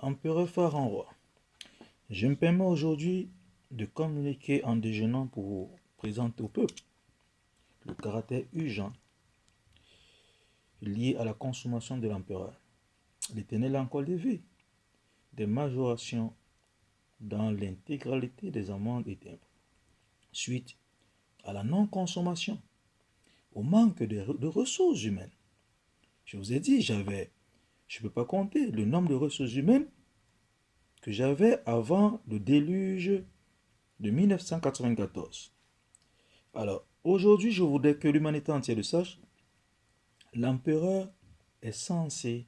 Empereur Pharaon roi, je me permets aujourd'hui de communiquer en déjeunant pour vous présenter au peuple le caractère urgent lié à la consommation de l'empereur. L'Éternel a encore levé des majorations dans l'intégralité des amendes et timbres, suite à la non-consommation, au manque de ressources humaines. Je vous ai dit, je ne peux pas compter le nombre de ressources humaines que j'avais avant le déluge de 1994. Alors, aujourd'hui, je voudrais que l'humanité entière le sache. L'empereur est censé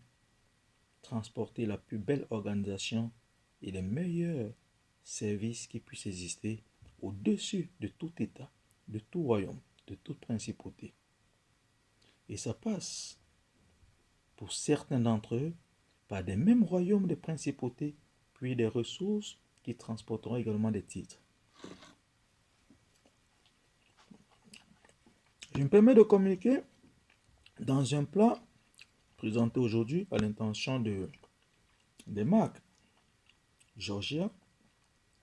transporter la plus belle organisation et les meilleurs services qui puissent exister au-dessus de tout État, de tout royaume, de toute principauté. Et ça passe, pour certains d'entre eux, par des mêmes royaumes de principautés, puis des ressources qui transporteront également des titres. Je me permets de communiquer dans un plat présenté aujourd'hui à l'intention des marques Georgia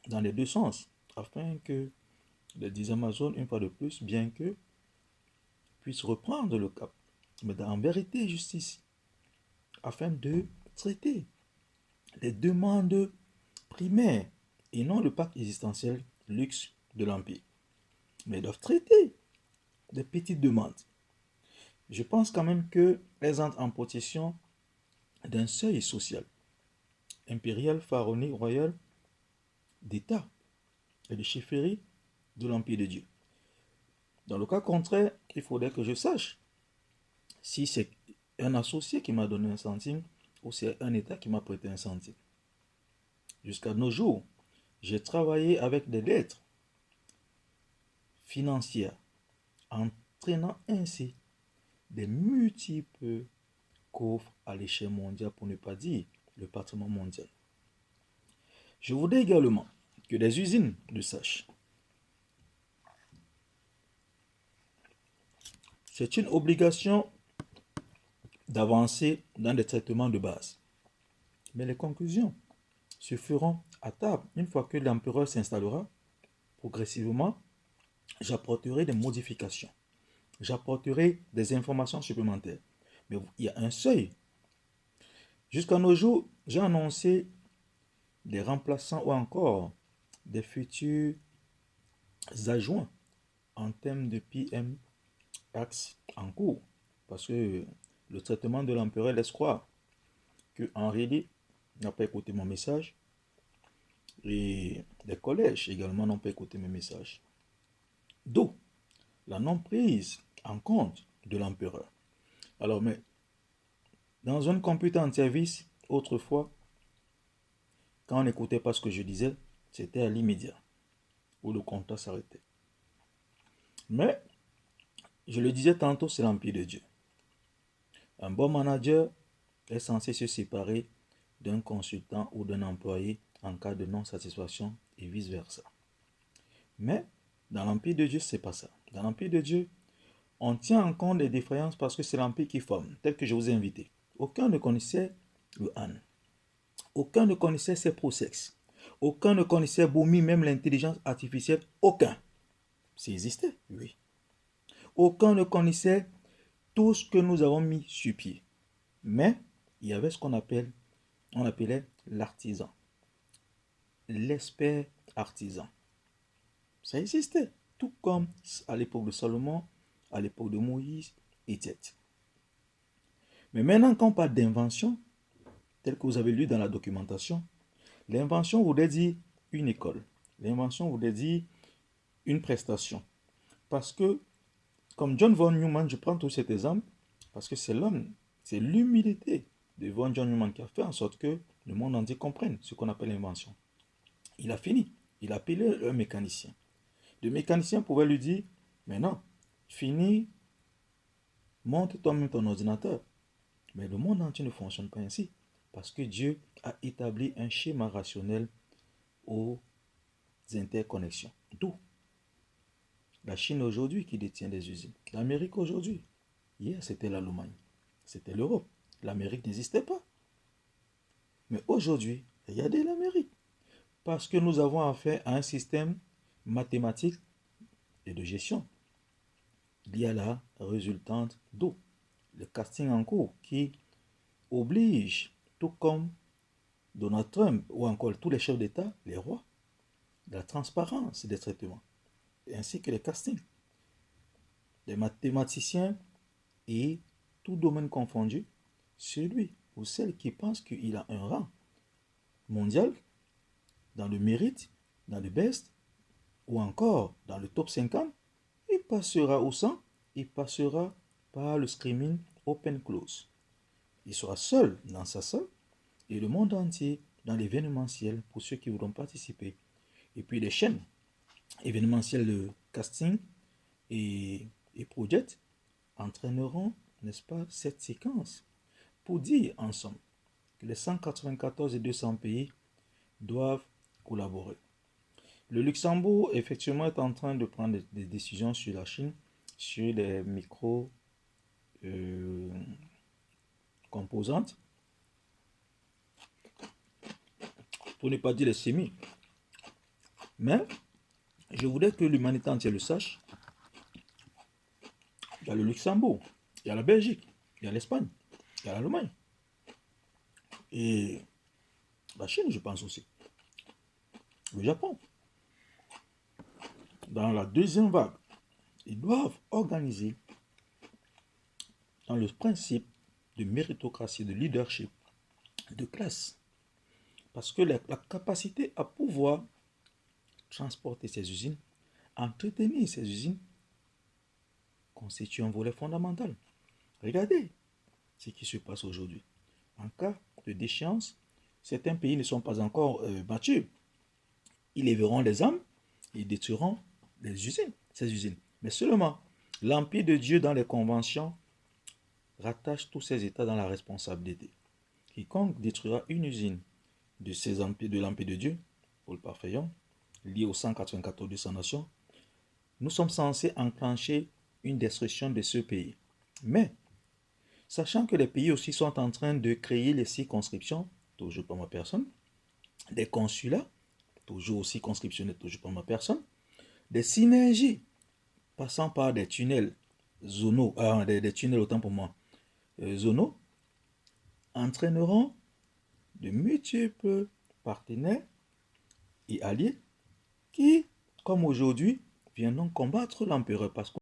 dans les deux sens, afin que les 10 Amazones, une fois de plus, bien que puissent reprendre le cap, mais en vérité et justice, afin de traiter les demandes primaires et non le pacte existentiel luxe de l'Empire, mais doivent traiter des petites demandes. Je pense quand même qu'elles entrent en possession d'un seuil social, impérial, pharaonique, royal, d'État et de chefferie de l'Empire de Dieu. Dans le cas contraire, il faudrait que je sache si c'est un associé qui m'a donné un centime ou c'est un État qui m'a prêté un centime. Jusqu'à nos jours, j'ai travaillé avec des lettres financières, entraînant ainsi des multiples coffres à l'échelle mondiale, pour ne pas dire le patrimoine mondial. Je voudrais également que des usines le sachent. C'est une obligation d'avancer dans des traitements de base. Mais les conclusions se feront à table. Une fois que l'empereur s'installera, progressivement, j'apporterai des modifications. J'apporterai des informations supplémentaires. Mais il y a un seuil. Jusqu'à nos jours, j'ai annoncé des remplaçants ou encore des futurs adjoints en termes de PM Axe en cours. Parce que le traitement de l'empereur laisse croire que Henri n'a pas écouté mon message et les collèges également n'ont pas écouté mes messages. D'où la non-prise en compte de l'empereur. Alors, mais dans un computer en service, autrefois, quand on n'écoutait pas ce que je disais, c'était à l'immédiat, où le contrat s'arrêtait. Mais, je le disais tantôt, c'est l'Empire de Dieu. Un bon manager est censé se séparer d'un consultant ou d'un employé en cas de non-satisfaction et vice-versa. Mais, dans l'Empire de Dieu, c'est pas ça. Dans l'Empire de Dieu, on tient en compte les défaillances parce que c'est l'Empire qui forme, tel que je vous ai invité. Aucun ne connaissait le Han. Aucun ne connaissait ses process. Aucun ne connaissait Boumi, même l'intelligence artificielle. Aucun. Ça existait, oui. Aucun ne connaissait tout ce que nous avons mis sur pied. Mais il y avait ce qu'on appelait l'artisan. L'expert artisan. Ça existait. Tout comme à l'époque de Salomon, à l'époque de Moïse, etc. Mais maintenant, quand on parle d'invention, tel que vous avez lu dans la documentation, l'invention voudrait dire une école. L'invention voudrait dire une prestation. Parce que, comme John von Neumann, je prends tout cet exemple, parce que c'est l'homme, c'est l'humilité de von Neumann qui a fait en sorte que le monde entier comprenne ce qu'on appelle l'invention. Il a fini. Il a appelé un mécanicien. Le mécanicien pouvait lui dire, mais non, fini, monte toi-même ton ordinateur. Mais le monde entier ne fonctionne pas ainsi. Parce que Dieu a établi un schéma rationnel aux interconnexions. D'où la Chine aujourd'hui qui détient des usines. L'Amérique aujourd'hui. Hier, c'était l'Allemagne. C'était l'Europe. L'Amérique n'existait pas. Mais aujourd'hui, regardez l'Amérique. Parce que nous avons affaire à un système mathématique et de gestion. Il y a la résultante d'eau, le casting en cours qui oblige, tout comme Donald Trump ou encore tous les chefs d'État, les rois, de la transparence des traitements, ainsi que les castings. Les mathématiciens et tout domaine confondu, celui ou celle qui pense qu'il a un rang mondial dans le mérite, dans le best, ou encore dans le top 50, il passera au sang, il passera par le screening open close. Il sera seul dans sa salle et le monde entier dans l'événementiel pour ceux qui voudront participer. Et puis les chaînes événementielles de casting et project entraîneront, n'est-ce pas, cette séquence pour dire ensemble que les 194 et 200 pays doivent collaborer. Le Luxembourg, effectivement, est en train de prendre des décisions sur la Chine, sur les micro-composantes, pour ne pas dire les sémis. Mais je voudrais que l'humanité entière le sache. Il y a le Luxembourg, il y a la Belgique, il y a l'Espagne, il y a l'Allemagne. Et la Chine, je pense aussi. Le Japon. Dans la deuxième vague, ils doivent organiser dans le principe de méritocratie, de leadership, de classe. Parce que la capacité à pouvoir transporter ces usines, entretenir ces usines, constitue un volet fondamental. Regardez ce qui se passe aujourd'hui. En cas de déchéance, certains pays ne sont pas encore battus. Ils lèveront les armes, ils détruiront ces usines. Mais seulement l'Empire de Dieu dans les conventions rattache tous ces États dans la responsabilité. Quiconque détruira une usine de l'Empire de Dieu, pour le parfaitement, lié aux 194 de sa nation, nous sommes censés enclencher une destruction de ce pays. Mais, sachant que les pays aussi sont en train de créer les circonscriptions, toujours par ma personne, des consulats, toujours aussi conscriptionnés, toujours par ma personne, des synergies passant par des tunnels zonaux, des tunnels autant pour moi, zonaux, entraîneront de multiples partenaires et alliés qui, comme aujourd'hui, viendront combattre l'empereur parce que